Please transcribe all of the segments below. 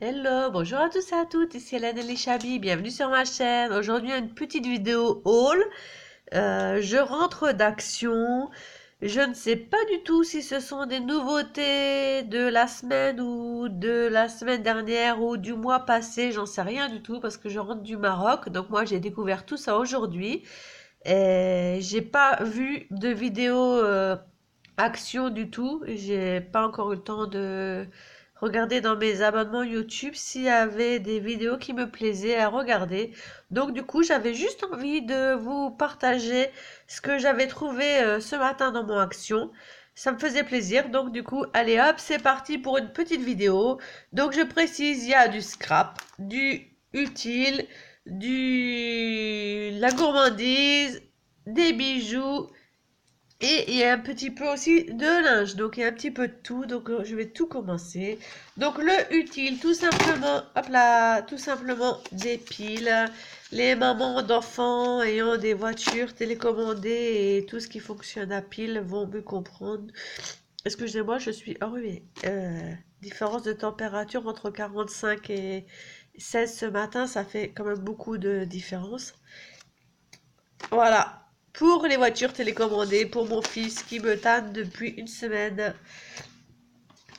Hello, bonjour à tous et à toutes, ici Hélène Elishabi, bienvenue sur ma chaîne. Aujourd'hui, une petite vidéo haul. Je rentre d'action. Je ne sais pas du tout si ce sont des nouveautés de la semaine ou de la semaine dernière ou du mois passé. J'en sais rien du tout parce que je rentre du Maroc. Donc moi, j'ai découvert tout ça aujourd'hui. Et j'ai pas vu de vidéo action du tout. J'ai pas encore eu le temps de regarder dans mes abonnements YouTube s'il y avait des vidéos qui me plaisaient à regarder. Donc du coup, j'avais juste envie de vous partager ce que j'avais trouvé ce matin dans mon action. Ça me faisait plaisir. Donc du coup, allez hop, c'est parti pour une petite vidéo. Donc je précise, il y a du scrap, du utile, la gourmandise, des bijoux, et il y a un petit peu aussi de linge, donc il y a un petit peu de tout, donc je vais tout commencer. Donc le utile, tout simplement, hop là, tout simplement des piles. Les mamans d'enfants ayant des voitures télécommandées et tout ce qui fonctionne à pile vont me comprendre. Excusez-moi, je suis enrhumée. Différence de température entre 45 et 16 ce matin, ça fait quand même beaucoup de différence. Voilà. Pour les voitures télécommandées, pour mon fils qui me tanne depuis une semaine.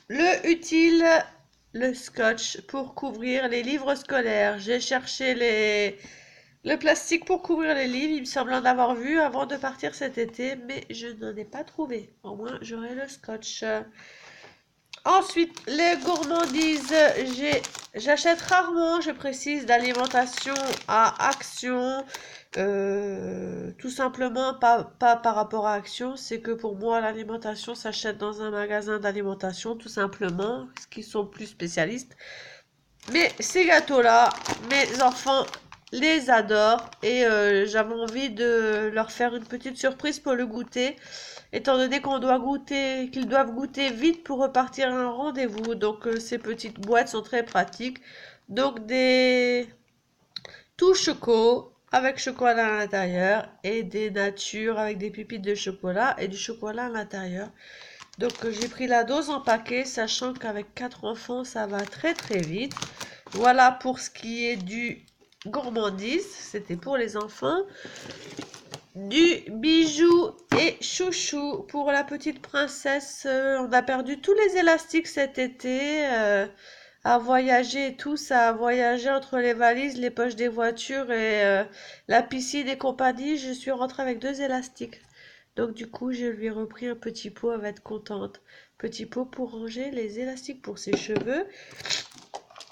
Le utile, le scotch pour couvrir les livres scolaires. J'ai cherché le plastique pour couvrir les livres. Il me semble en avoir vu avant de partir cet été, mais je n'en ai pas trouvé. Au moins, j'aurai le scotch. Ensuite, les gourmandises, j'achète rarement, je précise, d'alimentation à Action. Tout simplement, pas par rapport à Action, c'est que pour moi, l'alimentation s'achète dans un magasin d'alimentation, tout simplement, parce qu'ils sont plus spécialistes. Mais ces gâteaux-là, mes enfants les adorent et j'avais envie de leur faire une petite surprise pour le goûter, étant donné qu'on doit goûter, qu'ils doivent goûter vite pour repartir à un rendez-vous. Donc ces petites boîtes sont très pratiques. Donc des tout choco avec chocolat à l'intérieur et des natures avec des pépites de chocolat et du chocolat à l'intérieur. Donc j'ai pris la dose en paquet, sachant qu'avec 4 enfants, ça va très très vite. Voilà pour ce qui est du gourmandise, c'était pour les enfants. Du bijou et chouchou pour la petite princesse. On a perdu tous les élastiques cet été. À voyager et tout, ça a voyagé entre les valises, les poches des voitures et la piscine et compagnie. Je suis rentrée avec 2 élastiques. Donc du coup, je lui ai repris un petit pot, elle va être contente. Petit pot pour ranger les élastiques pour ses cheveux.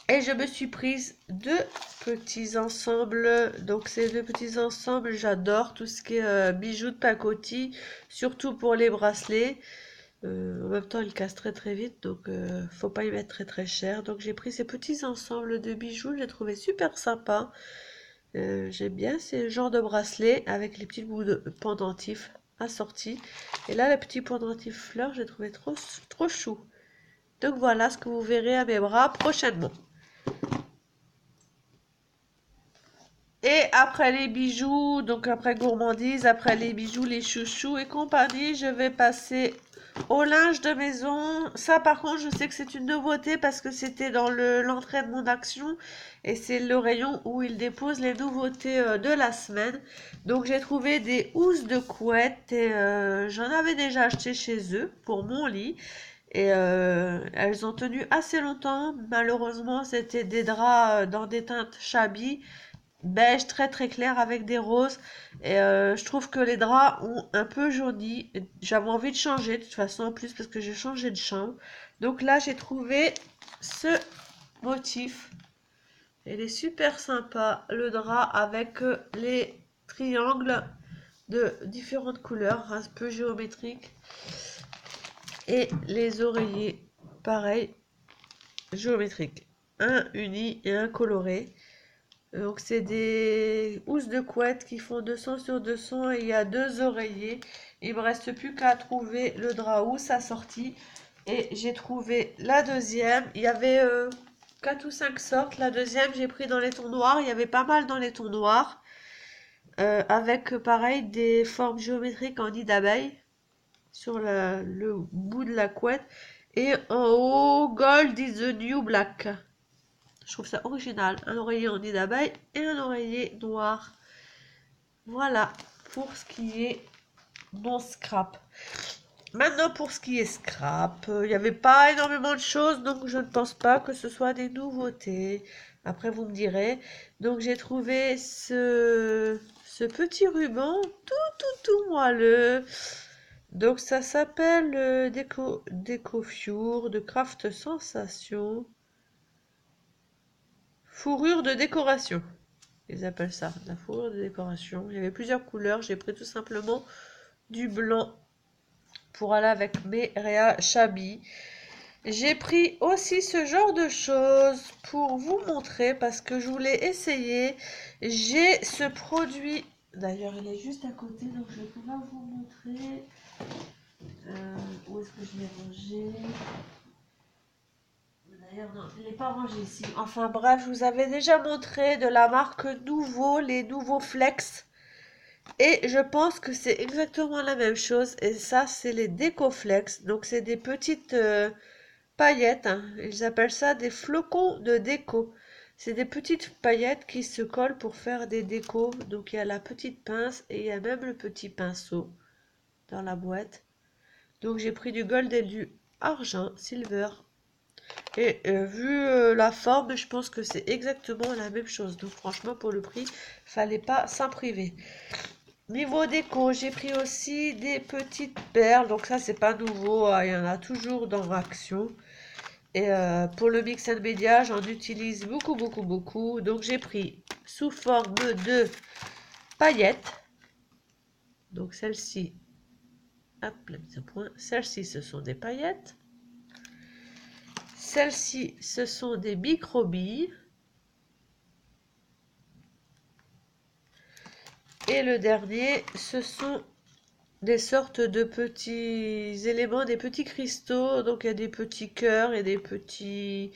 Et je me suis prise 2 petits ensembles. Donc ces 2 petits ensembles, j'adore tout ce qui est bijoux de pacotille, surtout pour les bracelets. En même temps, ils cassent très très vite, donc faut pas y mettre très très cher. Donc j'ai pris ces petits ensembles de bijoux, j'ai trouvé super sympa. J'aime bien ces genres de bracelets avec les petits bouts de pendentifs assortis. Et là, le petit pendentif fleur, j'ai trouvé trop chou. Donc voilà ce que vous verrez à mes bras prochainement. Et après les bijoux, donc après gourmandise, après les bijoux, les chouchous et compagnie, je vais passer au linge de maison. Ça, par contre, je sais que c'est une nouveauté parce que c'était dans l'entrée de mon action et c'est le rayon où ils déposent les nouveautés de la semaine. Donc, j'ai trouvé des housses de couette et j'en avais déjà acheté chez eux pour mon lit. Et elles ont tenu assez longtemps. Malheureusement, c'était des draps dans des teintes shabby beige très très clair avec des roses. Et je trouve que les draps ont un peu jauni. J'avais envie de changer de toute façon en plus parce que j'ai changé de chambre. Donc là j'ai trouvé ce motif. Il est super sympa. Le drap avec les triangles de différentes couleurs, un peu géométriques. Et les oreillers, pareil, géométriques. Un uni et un coloré. Donc c'est des housses de couette qui font 200 sur 200 et il y a 2 oreillers. Il me reste plus qu'à trouver le drap housse assorti. Et j'ai trouvé la deuxième. Il y avait 4 ou 5 sortes. La deuxième, j'ai pris dans les tons noirs. Il y avait pas mal dans les tons noirs. Avec pareil des formes géométriques en nid d'abeille sur le bout de la couette. Et en haut, Gold is the new black. Je trouve ça original. Un oreiller en nid d'abeille et un oreiller noir. Voilà pour ce qui est mon scrap. Maintenant, pour ce qui est scrap, il n'y avait pas énormément de choses, donc je ne pense pas que ce soit des nouveautés. Après, vous me direz. Donc, j'ai trouvé ce petit ruban tout moelleux. Donc, ça s'appelle Déco Fure de Craft Sensation. Fourrure de décoration. Ils appellent ça, la fourrure de décoration. Il y avait plusieurs couleurs. J'ai pris tout simplement du blanc pour aller avec mes Réa Chabi. J'ai pris aussi ce genre de choses pour vous montrer parce que je voulais essayer. J'ai ce produit, d'ailleurs il est juste à côté donc je vais pouvoir vous montrer. Où est-ce que je l'ai rangé? D'ailleurs non, il n'est pas rangé ici. Enfin bref, je vous avais déjà montré de la marque Nouveau, les nouveaux Flex. Et je pense que c'est exactement la même chose. Et ça, c'est les Décoflex. Donc, c'est des petites paillettes. Hein. Ils appellent ça des flocons de déco. C'est des petites paillettes qui se collent pour faire des décos. Donc, il y a la petite pince et il y a même le petit pinceau dans la boîte. Donc, j'ai pris du gold et du argent, silver. Et vu la forme, je pense que c'est exactement la même chose. Donc, franchement, pour le prix, fallait pas s'en priver. Niveau déco, j'ai pris aussi des petites perles. Donc ça, c'est pas nouveau. Hein, il y en a toujours dans Action. Et pour le mix and media, j'en utilise beaucoup. Donc j'ai pris sous forme de paillettes. Donc celle-ci, hop, la mise au point. Celles-ci, ce sont des paillettes. Celles-ci, ce sont des microbilles. Et le dernier, ce sont des sortes de petits éléments, des petits cristaux. Donc il y a des petits cœurs et des petits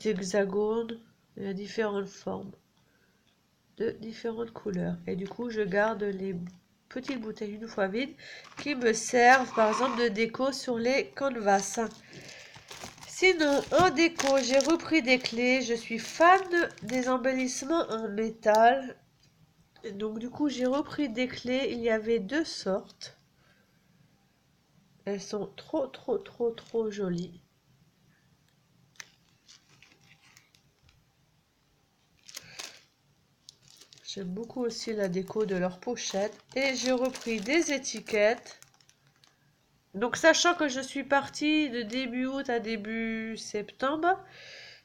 hexagones. Il y a différentes formes, de différentes couleurs. Et du coup, je garde les petites bouteilles une fois vides qui me servent par exemple de déco sur les canvas. Sinon, en déco, j'ai repris des clés. Je suis fan des embellissements en métal. Donc du coup, j'ai repris des clés. Il y avait deux sortes. Elles sont trop jolies. J'aime beaucoup aussi la déco de leur pochette. Et j'ai repris des étiquettes. Donc sachant que je suis partie de début août à début septembre,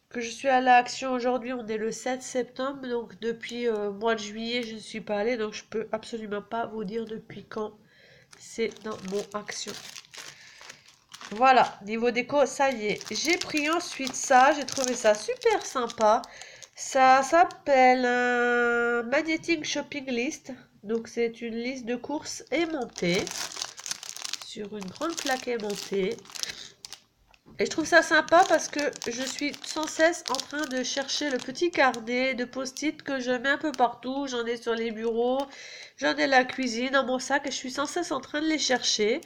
que je suis à l'Action aujourd'hui, on est le 7 septembre. Donc depuis mois de juillet, je ne suis pas allée. Donc je peux absolument pas vous dire depuis quand c'est dans mon Action. Voilà, niveau déco, ça y est. J'ai pris ensuite ça, j'ai trouvé ça super sympa. Ça s'appelle un Magnetic Shopping List. Donc c'est une liste de courses aimantée sur une grande plaque aimantée. Et je trouve ça sympa parce que je suis sans cesse en train de chercher le petit carnet de post-it que je mets un peu partout. J'en ai sur les bureaux, j'en ai la cuisine, dans mon sac et je suis sans cesse en train de les chercher.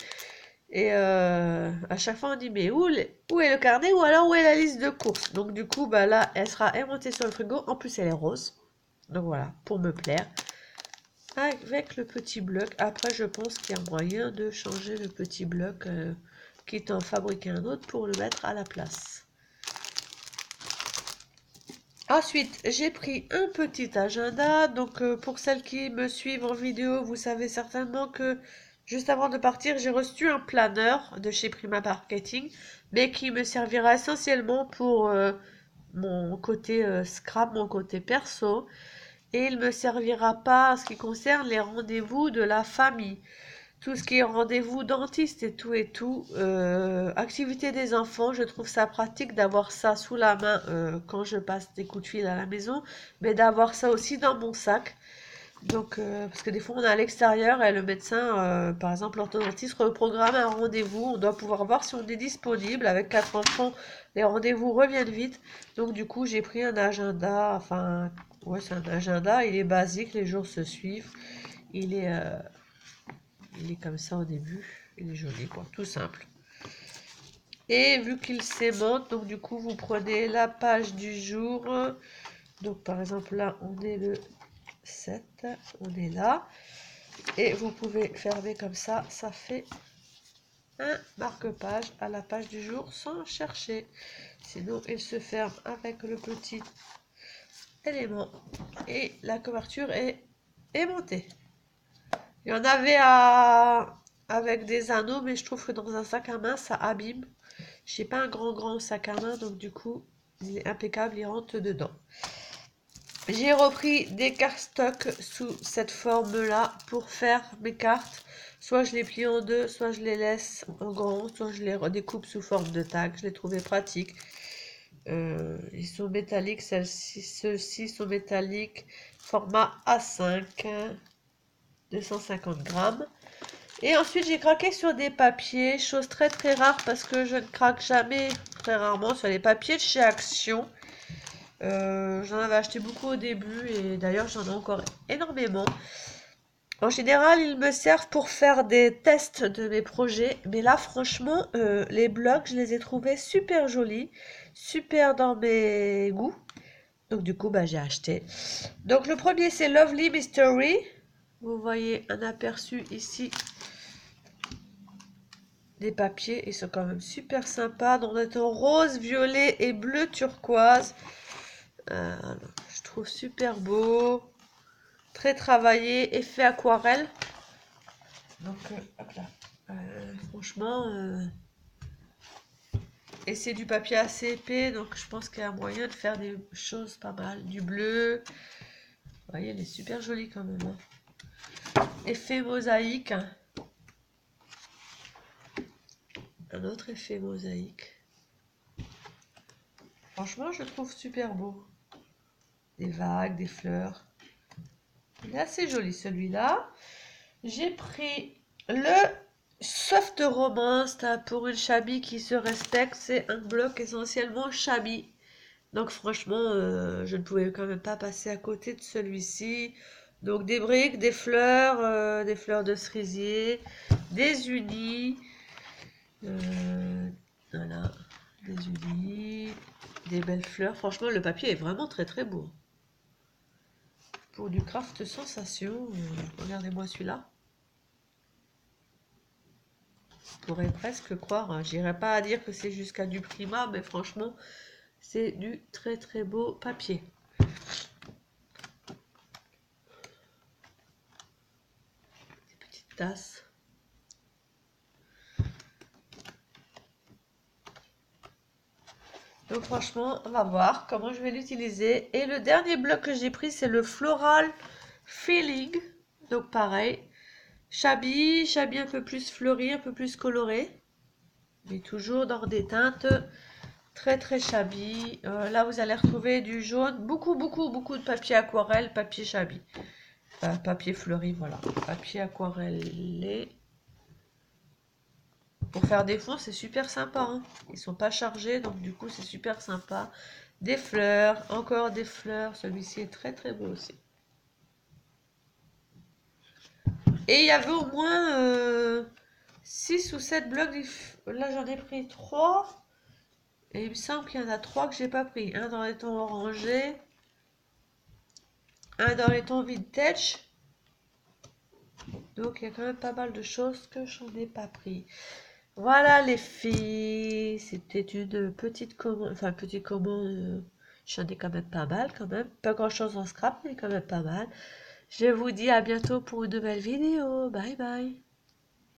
Et à chaque fois, on dit, mais où est le carnet ou alors où est la liste de courses? Donc du coup, bah là, elle sera aimantée sur le frigo. En plus, elle est rose. Donc voilà, pour me plaire. Avec le petit bloc. Après, je pense qu'il y a moyen de changer le petit bloc, quitte à en fabriquer un autre pour le mettre à la place. Ensuite, j'ai pris un petit agenda. Donc pour celles qui me suivent en vidéo, vous savez certainement que juste avant de partir, j'ai reçu un planeur de chez Prima Marketing, mais qui me servira essentiellement pour mon côté scrap, mon côté perso. Et il ne me servira pas en ce qui concerne les rendez-vous de la famille. Tout ce qui est rendez-vous dentiste et tout, activité des enfants, je trouve ça pratique d'avoir ça sous la main quand je passe des coups de fil à la maison, mais d'avoir ça aussi dans mon sac. Donc, parce que des fois on est à l'extérieur et le médecin, par exemple l'orthodontiste, reprogramme un rendez-vous. On doit pouvoir voir si on est disponible. Avec 4 enfants, les rendez-vous reviennent vite. Donc du coup, j'ai pris un agenda. Enfin, ouais, c'est un agenda. Il est basique, les jours se suivent. Il est comme ça au début. Il est joli, quoi. Tout simple. Et vu qu'il s'aimente, donc du coup, vous prenez la page du jour. Donc par exemple, là, on est le 7, on est là. Et vous pouvez fermer comme ça fait un marque-page à la page du jour sans chercher. Sinon, il se ferme avec le petit élément et la couverture est aimantée. Il y en avait avec des anneaux, mais je trouve que dans un sac à main, ça abîme. J'ai pas un grand sac à main, donc du coup, il est impeccable, il rentre dedans. J'ai repris des cardstocks sous cette forme-là pour faire mes cartes. Soit je les plie en deux, soit je les laisse en grand, soit je les redécoupe sous forme de tag. Je les trouvais pratiques. Ils sont métalliques, ceux-ci sont métalliques, format A5, 250 grammes. Et ensuite, j'ai craqué sur des papiers, chose très rare parce que je ne craque jamais, très rarement, sur les papiers de chez Action. J'en avais acheté beaucoup au début et d'ailleurs, j'en ai encore énormément. En général, ils me servent pour faire des tests de mes projets, mais là, franchement, les blocs, je les ai trouvés super jolis, super dans mes goûts. Donc, du coup, bah, j'ai acheté. Donc, le premier, c'est Lovely Mystery. Vous voyez un aperçu ici des papiers. Ils sont quand même super sympas. Donc, on est en rose, violet et bleu turquoise. Je trouve super beau. Très travaillé, effet aquarelle. Donc, hop là. Franchement, et c'est du papier assez épais, donc je pense qu'il y a moyen de faire des choses pas mal. Du bleu. Vous voyez, elle est super jolie quand même. Effet mosaïque. Un autre effet mosaïque. Franchement, je trouve super beau. Des vagues, des fleurs. Il est assez joli celui-là. J'ai pris le Soft Romance pour une chabie qui se respecte. C'est un bloc essentiellement chabie. Donc franchement, je ne pouvais quand même pas passer à côté de celui-ci. Donc des briques, des fleurs de cerisier, des unis. Voilà, des unis, des belles fleurs. Franchement, le papier est vraiment très beau. Pour du craft sensation, regardez-moi celui-là. Je pourrais presque croire, hein. J'irais pas à dire que c'est jusqu'à du Prima, mais franchement, c'est du très beau papier. Des petites tasses. Donc franchement, on va voir comment je vais l'utiliser. Et le dernier bloc que j'ai pris, c'est le Floral Feeling. Donc pareil, Chablis un peu plus fleuri, un peu plus coloré. Mais toujours dans des teintes très Chablis. Là, vous allez retrouver du jaune, beaucoup de papier aquarelle, papier Chablis. Papier fleuri, voilà. Papier aquarellé. Pour faire des fonds, c'est super sympa, hein. Ils sont pas chargés, donc du coup, c'est super sympa. Des fleurs, encore des fleurs. Celui-ci est très beau aussi. Et il y avait au moins 6 ou 7 blocs. Là, j'en ai pris 3. Et il me semble qu'il y en a 3 que j'ai pas pris. Un dans les tons orangés. Un dans les tons vintage. Donc, il y a quand même pas mal de choses que j'en ai pas pris. Voilà les filles, c'était une petite commande, enfin petite commande, j'en ai quand même pas mal quand même, pas grand chose en scrap mais quand même pas mal. Je vous dis à bientôt pour une nouvelle vidéo, bye bye.